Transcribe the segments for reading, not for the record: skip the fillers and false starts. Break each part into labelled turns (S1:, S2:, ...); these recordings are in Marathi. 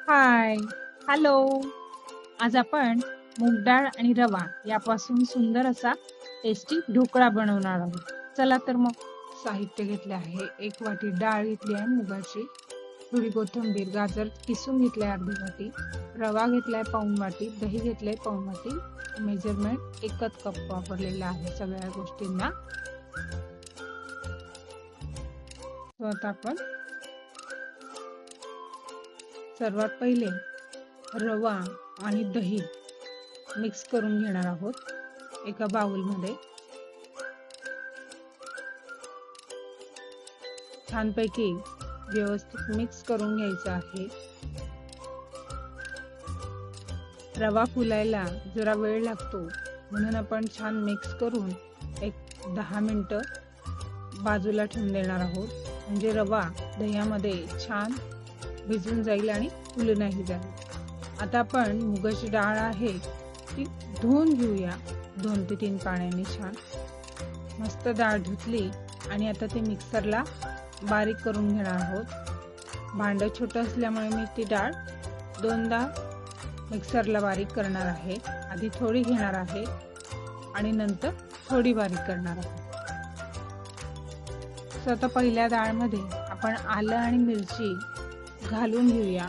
S1: हाय, हॅलो. आज आपण मूग डाळ आणि रवा यापासून सुंदर असा टेस्टी ढोकळा बनवणार आहोत. चला तर मग. साहित्य घेतले आहे. 1 वाटी डाळ घेतली आहे मुगाची, थोडी कोथिंबीर, गाजर किसून घेतले अर्धी वाटी, रवा घेतलाय पाऊण वाटी, दही घेतलंय पाऊण वाटी, मेजरमेंट 1 कप वापरलेला आहे सगळ्या गोष्टींना. आता आपण सर्वात पहिले रवा आणि दही मिक्स करून घेणार आहोत एका बाउलमध्ये. छानपैकी व्यवस्थित मिक्स करून घ्यायचं आहे. रवा फुलायला जरा वेळ लागतो, म्हणून आपण छान मिक्स करून एक 10 मिनिटं बाजूला ठेवून देणार आहोत, म्हणजे रवा दह्यामध्ये छान भिजून जाईल आणि फुलूनही जाईल. आता आपण मुगाची डाळ आहे ती धुवून घेऊया 2 ते 3 पाण्याने. छान मस्त डाळ धुतली आणि आता ती मिक्सरला बारीक करून घेणार आहोत. भांडं छोटं असल्यामुळे मी ती डाळ 2दा मिक्सरला बारीक करणार आहे. आधी थोडी घेणार आहे आणि नंतर थोडी बारीक करणार आहे. सो आता पहिल्या डाळमध्ये आपण आलं आणि मिरची घालून घेऊया.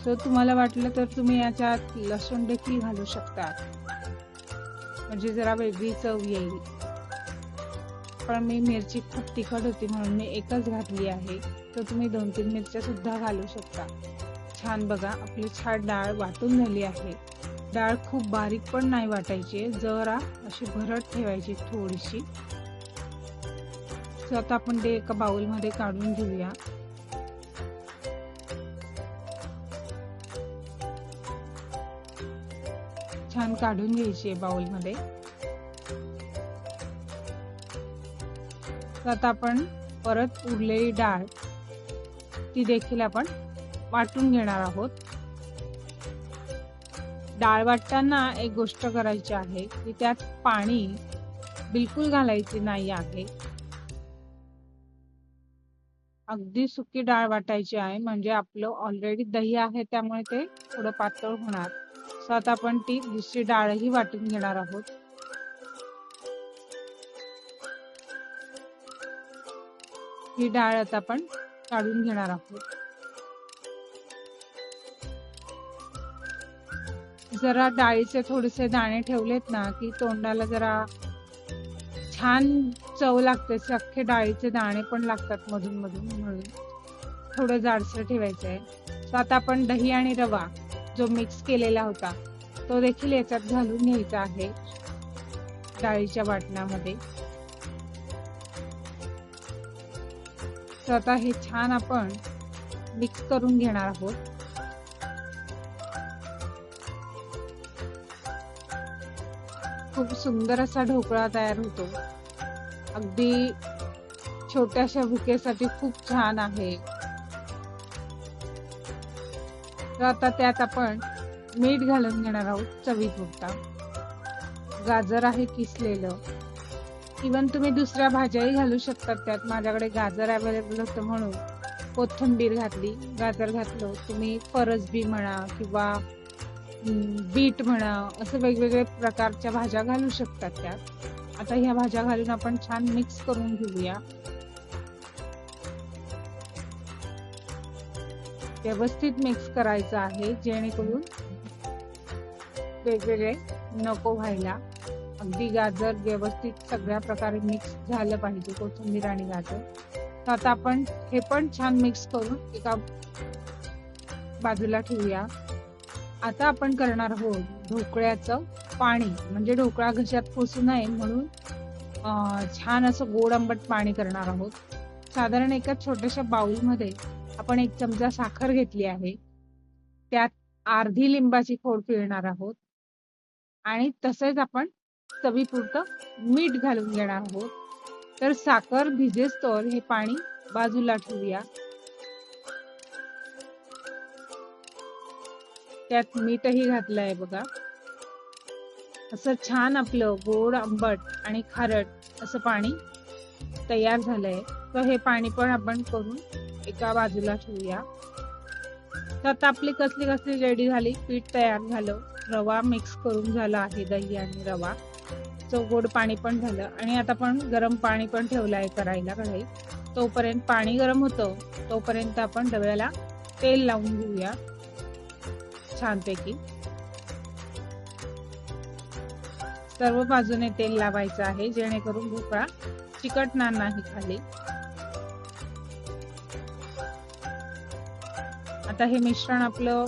S1: सो तुम्हाला वाटलं तर तुम्ही याच्यात लसूण देखील घालू शकता, म्हणजे जरा वेगळी चव येईल. पण मी मिरची खूप तिखट होती म्हणून मी एकच घातली आहे, तर तुम्ही 2-3 मिरच्या सुद्धा घालू शकता. छान बघा, आपली छान डाळ वाटून झाली आहे. डाळ खूप बारीक पण नाही वाटायची, जरा अशी भरट ठेवायची थोडीशी. सो आता आपण ते एका बाउलमध्ये काढून घेऊया. छान काढून घ्यायची आहे बाउलमध्ये. आता आपण परत उरलेली डाळ ती देखील आपण वाटून घेणार आहोत. डाळ वाटताना एक गोष्ट करायची आहे की त्यात पाणी बिलकुल घालायचे नाही आहे. अगदी सुकी डाळ वाटायची आहे, म्हणजे आपलं ऑलरेडी दही आहे त्यामुळे ते थोडं पातळ होणार. सो आता आपण ती दुसरी डाळही वाटून घेणार आहोत. ही डाळ आता आपण काढून घेणार आहोत. जरा डाळीचे थोडेसे दाणे ठेवलेत ना की तोंडाला जरा छान चव लागते. अख्खे डाळीचे दाणे पण लागतात मधून मधून, म्हणून थोडं जाडसर ठेवायचं आहे. तर आता आपण दही आणि रवा जो मिक्स केलेला होता तो देखील याच्यात घालून घ्यायचा आहे डाळीच्या वाटणामध्ये. तर आता हे छान आपण मिक्स करून घेणार आहोत. खूप सुंदर असा ढोकळा तयार होतो. अगदी छोट्याशा भुकेसाठी खूप छान आहे. तर आता त्यात आपण मीठ घालून घेणार आहोत चवीपुरता. गाजर आहे किसलेलं, इवन तुम्ही दुसऱ्या भाज्याही घालू शकतात त्यात. माझ्याकडे गाजर अवेलेबल होतं म्हणून कोथिंबीर घातली, गाजर घातलं. तुम्ही फरसबी म्हणा किंवा बीट म्हणा, असं वेगवेगळे प्रकारच्या भाज्या घालू शकतात त्यात. आता ह्या भाज्या घालून आपण छान मिक्स करून घेऊया. व्यवस्थित मिक्स करायचं आहे, जेणेकरून वेगवेगळे नको व्हायला. अगदी गाजर व्यवस्थित सगळ्या प्रकारे मिक्स झालं पाहिजे, कोथिंबीर आणि गाजर. तर आता आपण हे पण छान मिक्स करून एका बाजूला ठेवूया. आता आपण करणार आहोत ढोकळ्याचं पाणी, म्हणजे ढोकळा घशात फसू नये म्हणून छान असं गोड आंबट पाणी करणार आहोत. साधारण एका छोट्याशा बाउलमध्ये आपण 1 चमचा साखर घेतली आहे, त्यात अर्धी लिंबाची फोड पिळणार आहोत आणि तसेच आपण चवीपुरतं मीठ घालून घेणार आहोत. तर साखर भिजेस्तोवर हे पाणी बाजूला ठेवूया. त्यात मीठही घातलं आहे बघा. असं छान आपलं गोड आंबट आणि खारट असं पाणी तयार झालंय. तर हे पाणी पण आपण करून एका बाजूला ठेवूया. तर आता आपली कसली कसली रेडी झाली, पीठ तयार झालं, रवा मिक्स करून झाला आहे, दही आणि रवा, गोड पाणी पण झालं आणि आता आपण गरम पाणी पण ठेवलं आहे करायला कढई. तोपर्यंत पाणी गरम होतं, तोपर्यंत आपण डब्याला तेल लावून घेऊया छानपैकी. सर्व बाजूने तेल लावायचं आहे जेणेकरून ढोकळा चिकटणार नाही खाली. आता हे मिश्रण आपलं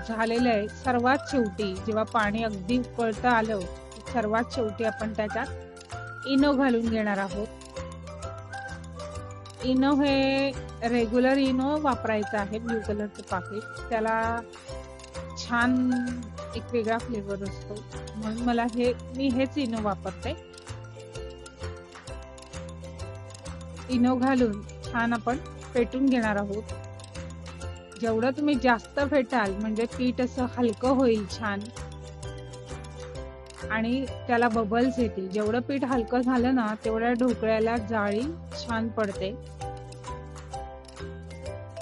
S1: झालेलं आहे. सर्वात शेवटी जेव्हा पाणी अगदी उकळतं आलं, सर्वात शेवटी आपण त्याच्यात इनो घालून घेणार आहोत. इनो हे रेग्युलर इनो वापरायचं आहे, ब्लू कलरचं पाकिट. त्याला छान एक वेगळा फ्लेवर असतो, म्हणून मी हेच इनो वापरते. इनो घालून छान आपण फेटून घेणार आहोत. जेवढं तुम्ही जास्त फेटाल म्हणजे पीठ असं हलकं होईल छान आणि त्याला बबल्स येतील. जेवढं पीठ हलकं झालं ना, तेवढ्या ढोकळ्याला जाळी छान पडते.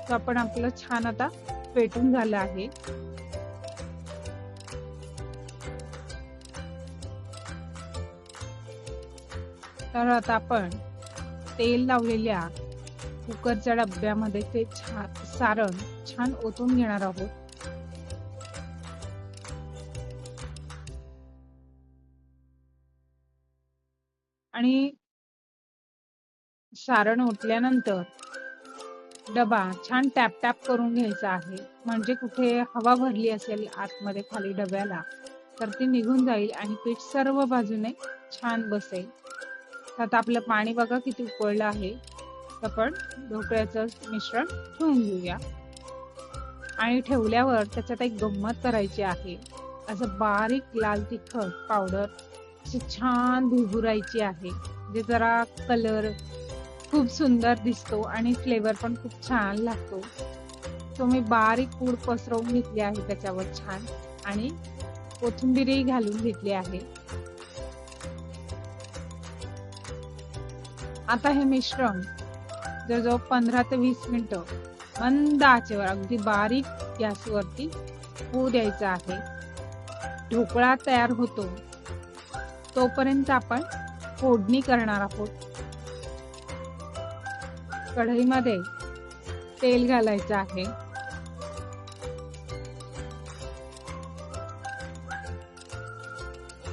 S1: तर आपण आपलं छान आता फेटून झालं आहे. तर आता आपण तेल लावलेल्या कुकरच्या डब्यामध्ये ते सारण छान ओतून घेणार आहोत. आणि सारण ओतल्यानंतर डबा छान टॅप टॅप करून घ्यायचा आहे, म्हणजे कुठे हवा भरली असेल आतमध्ये खाली डब्याला तर ती निघून जाईल आणि पीठ सर्व बाजूने छान बसेल. आता आपलं पाणी बघा किती उकळलं आहे. आपण ढोकळ्याचं मिश्रण ठेवून घेऊया आणि ठेवल्यावर त्याच्यात एक गंमत करायची आहे. असं बारीक लाल तिखट पावडर अशी छान भुरभुरायची आहे, जे जरा कलर खूप सुंदर दिसतो आणि फ्लेवर पण खूप छान लागतो. तो मी बारीक पूड पसरवून घेतली आहे त्याच्यावर छान, आणि कोथिंबीरही घालून घेतली आहे. आता हे मिश्रण जवळजवळ 15 ते 20 मिनिटं मंद आचेवर अगदी बारीक गॅसवरती होऊ द्यायचं आहे. ढोकळा तयार होतो तोपर्यंत आपण फोडणी करणार आहोत. कढईमध्ये तेल घालायचं आहे.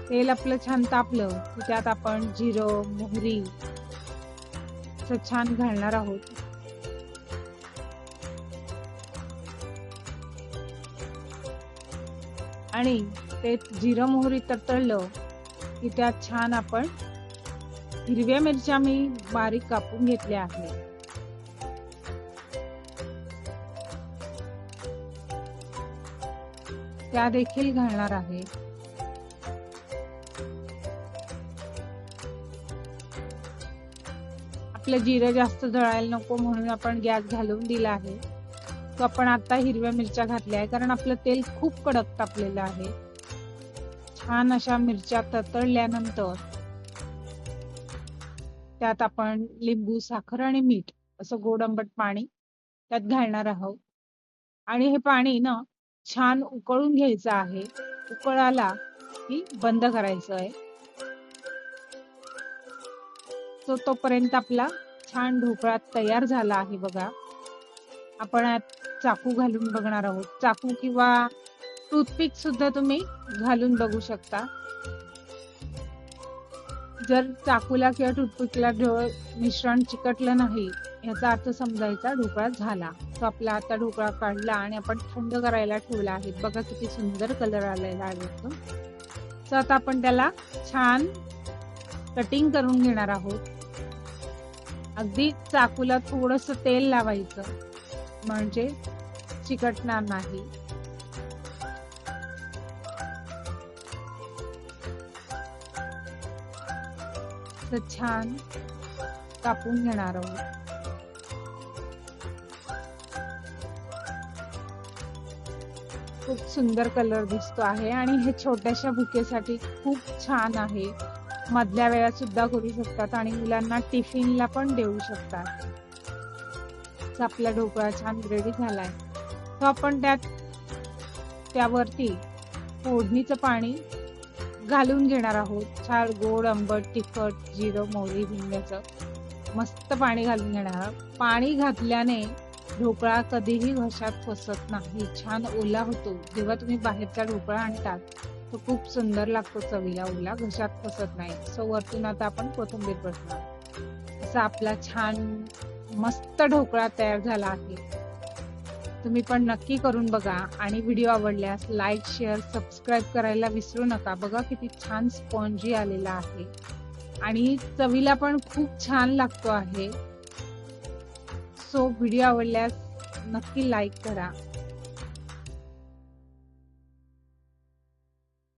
S1: तेल आपलं छान तापलं की त्यात आपण जिरं, मोहरी छान घालणार आहोत. आणि ते जिरं मोहरी तळलं की त्यात छान आपण हिरव्या मिरच्या मी बारीक कापून घेतल्या आहेत. त्या देखील घालणार आहे. आपलं जिरं जास्त जळायला नको म्हणून आपण गॅस घालून दिला आहे. तो आपण आता हिरव्या मिरच्या घातल्या आहे कारण आपलं तेल खूप कडक तापलेलं आहे. छान अशा मिरच्या तळल्यानंतर त्यात आपण लिंबू, साखर आणि मीठ असं गोड आंबट पाणी त्यात घालणार आहोत. आणि हे पाणी ना छान उकळून घ्यायचं आहे. उकळाला की बंद करायचं आहे. तोपर्यंत आपला छान ढोकळा तयार झाला आहे बघा. आपण चाकू घालून बघणार आहोत. चाकू किंवा टूथपिक सुद्धा तुम्ही घालून बघू शकता. जर चाकूला किंवा टूथपिकला मिश्रण चिकटलं नाही याचा अर्थ समजायचा ढोकळा झाला. तो आपला आता ढोकळा काढला आणि आपण थंड करायला ठेवला आहे. बघा किती सुंदर कलर आलेला आहे. तर आता आपण त्याला छान कटिंग करून घेणार आहोत. अगदी चाकूला थोडंसं तेल लावायचं म्हणजे चिकटणार नाही. तर छान कापून घेणार आहोत. खूप सुंदर कलर दिसतो आहे आणि हे छोट्याशा बुकेसाठी खूप छान आहे. मधल्या वेळात सुद्धा करू शकतात आणि मुलांना टिफिनला पण देऊ शकतात. आपला ढोकळा छान रेडी झालाय. तो आपण त्यावरती फोडणीचं पाणी घालून घेणार आहोत. छान गोड, आंबट, तिखट, जिरं, मोहरी, हिंगाचं मस्त पाणी घालून घेणार. पाणी घातल्याने ढोकळा कधीही घशात फसत नाही, छान ओला होतो. जेव्हा तुम्ही बाहेरचा ढोकळा आणतात तो खूप सुंदर लागतो चवीला, ओला, घशात फसत नाही. सो वरतून आता आपण कोथिंबीर परतणार. असा आपला छान मस्त ढोकळा तयार झाला आहे. तुम्ही पण नक्की करून बघा आणि व्हिडिओ आवडल्यास लाईक, शेअर, सबस्क्राईब करायला विसरू नका. बघा किती छान स्पॉन्जी आलेला आहे आणि चवीला पण खूप छान लागतो आहे. सो व्हिडिओ आवडल्यास नक्की लाईक करा.